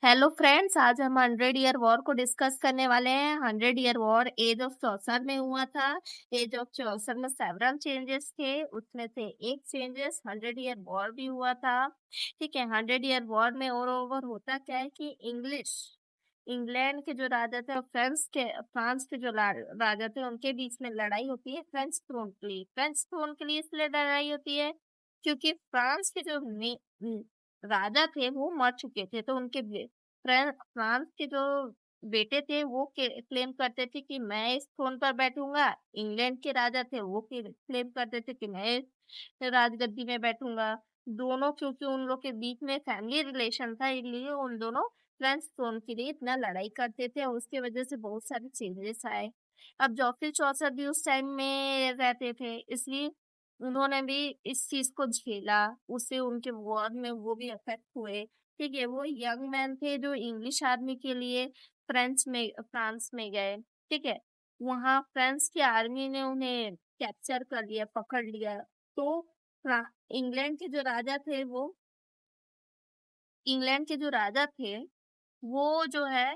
Hello friends, आज हम 100 year war को डिस्कस करने वाले हैं। 100 year war age of Chaucer में हुआ था। एज ऑफ चौसर में सेवरल चेंजेस थे, उसमें से एक चेंजेस 100 ईयर वॉर भी हुआ था। ठीक है, 100 ईयर वॉर में और ओवर होता क्या है कि इंग्लैंड के जो राजा थे और फ्रांस के जो राजा थे उनके बीच में लड़ाई होती है फ्रेंच थ्रोन के लिए इसलिए लड़ाई होती है क्योंकि फ्रांस के जो राजा थे वो मर चुके थे, तो उनके फ्रांस के जो बेटे थे वो क्लेम करते थे कि मैं इस थ्रोन पर बैठूंगा। इंग्लैंड के राजा थे वो क्लेम करते थे कि मैं इस राजगद्दी में बैठूंगा। दोनों क्योंकि उन लोग के बीच में फैमिली रिलेशन था, इसलिए उन दोनों फ्रेंच थ्रोन के लिए इतना लड़ाई करते थे और उसकी वजह से बहुत सारे चेंजेस आए। अब जॉफरी चौसर भी उस टाइम में रहते थे, इसलिए उन्होंने भी इस चीज को झेला। उससे उनके वॉर में वो भी अफेक्ट हुए। ठीक है, वो यंग मैन थे जो इंग्लिश आर्मी के लिए फ्रांस में गए। ठीक है, वहां फ्रांस की आर्मी ने उन्हें कैप्चर कर लिया, पकड़ लिया। तो इंग्लैंड के जो राजा थे वो इंग्लैंड के जो राजा थे वो जो है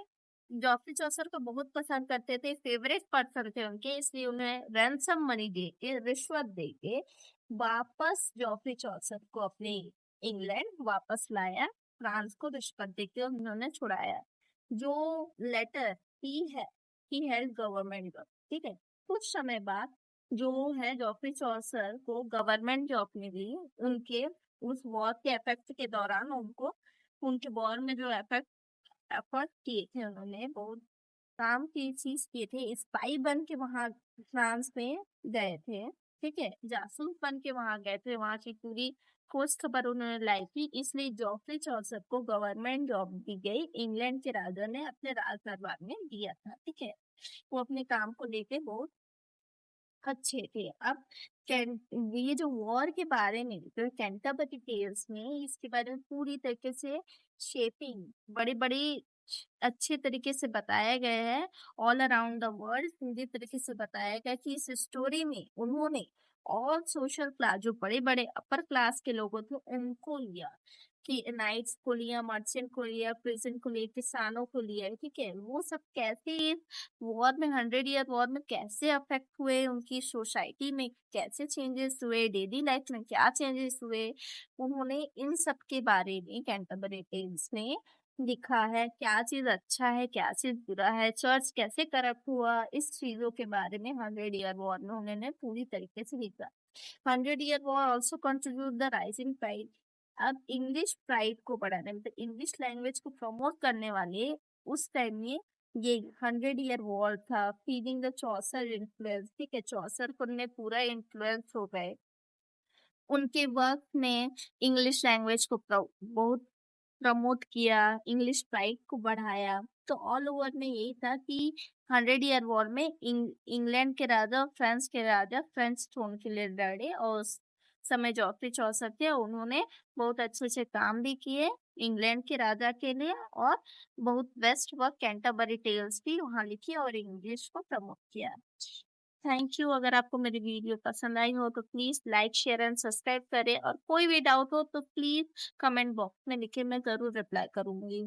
जॉफरी चौसर को बहुत पसंद करते थे, फेवरेट पर्सन थे उनके, इसलिए उन्हें रैंसम मनी दे के, रिश्वत दे के वापस जॉफरी चौसर को अपने इंग्लैंड वापस लाया। फ्रांस को रिश्वत देके उन्होंने छुड़ाया। जो later he held government job. ठीक है, कुछ समय बाद जो है जॉफरी चौसर को गवर्नमेंट जॉब मिली। उनके उस वॉर के इफेक्ट के दौरान उनके वॉर में जो एफर्ट किए थे, उन्होंने बहुत काम की चीज किए थे। स्पाई बन के वहां फ्रांस में गए थे। ठीक है, जासूस बन के वहां गए थे, वहां की पूरी खोज खबर उन्होंने लाई थी, इसलिए जॉफरी चौसर को गवर्नमेंट जॉब दी गई। इंग्लैंड के राजा ने अपने राज दरबार में दिया था। ठीक है, वो अपने काम को लेके बहुत अच्छे थे। अब ये जो वॉर के बारे में जो कैंटरबरी टेल्स में इसके बारे में पूरी तरीके से शेपिंग बड़ी बड़ी अच्छे तरीके से बताया गया है। ऑल अराउंड द वर्ल्ड पूरी तरीके से बताया गया कि इस स्टोरी में उन्होंने ऑल सोशल क्लास, जो बड़े बड़े अपर क्लास के लोगों थे उनको लिया, कि नाइट्स को लिया, मर्चेंट को लिया, प्रिजन को लिया, किसानों को लिया। ठीक है, वो सब कैसे वॉर में 100 ईयर वॉर में कैसे अफेक्ट हुए, उनकी सोसाइटी में कैसे चेंजेस हुए, डेली लाइफ में क्या चेंजेस हुए, उन्होंने इन सब के बारे में कैंटरबरी टेल्स में लिखा है। क्या चीज अच्छा है, क्या चीज बुरा है, चर्च कैसे करप्ट हुआ, इस चीजों के बारे में 100 ईयर वॉर में उन्होंने पूरी तरीके से लिखा। 100 year war also contribute the rising pride. अब इंग्लिश प्राइड को बढ़ाने, मतलब इंग्लिश लैंग्वेज को प्रमोट करने वाले उस टाइम में ये 100 ईयर वॉर था। Feeling the Chaucer influence. ठीक है, चौसर को ने पूरा इन्फ्लुएंस हो गए। उनके वर्क में इंग्लिश लैंग्वेज को बहुत प्रमोट किया, इंग्लिश प्राइड को बढ़ाया। तो ऑल ओवर में यही था कि 100 ईयर वॉर में इंग्लैंड के राजा और फ्रांस के राजा फ्रेंच थ्रोन के लिए लड़े, और उस समय जॉफरी चौसर थे, उन्होंने बहुत अच्छे से काम भी किए इंग्लैंड के राजा के लिए, और बहुत बेस्ट वर्क कैंटरबरी टेल्स भी वहां लिखी और इंग्लिश को प्रमोट किया। Thank you. अगर आपको मेरी वीडियो पसंद आई हो तो please like, share and subscribe करें, और कोई भी डाउट हो तो प्लीज कमेंट बॉक्स में लिखे, मैं जरूर रिप्लाई करूंगी।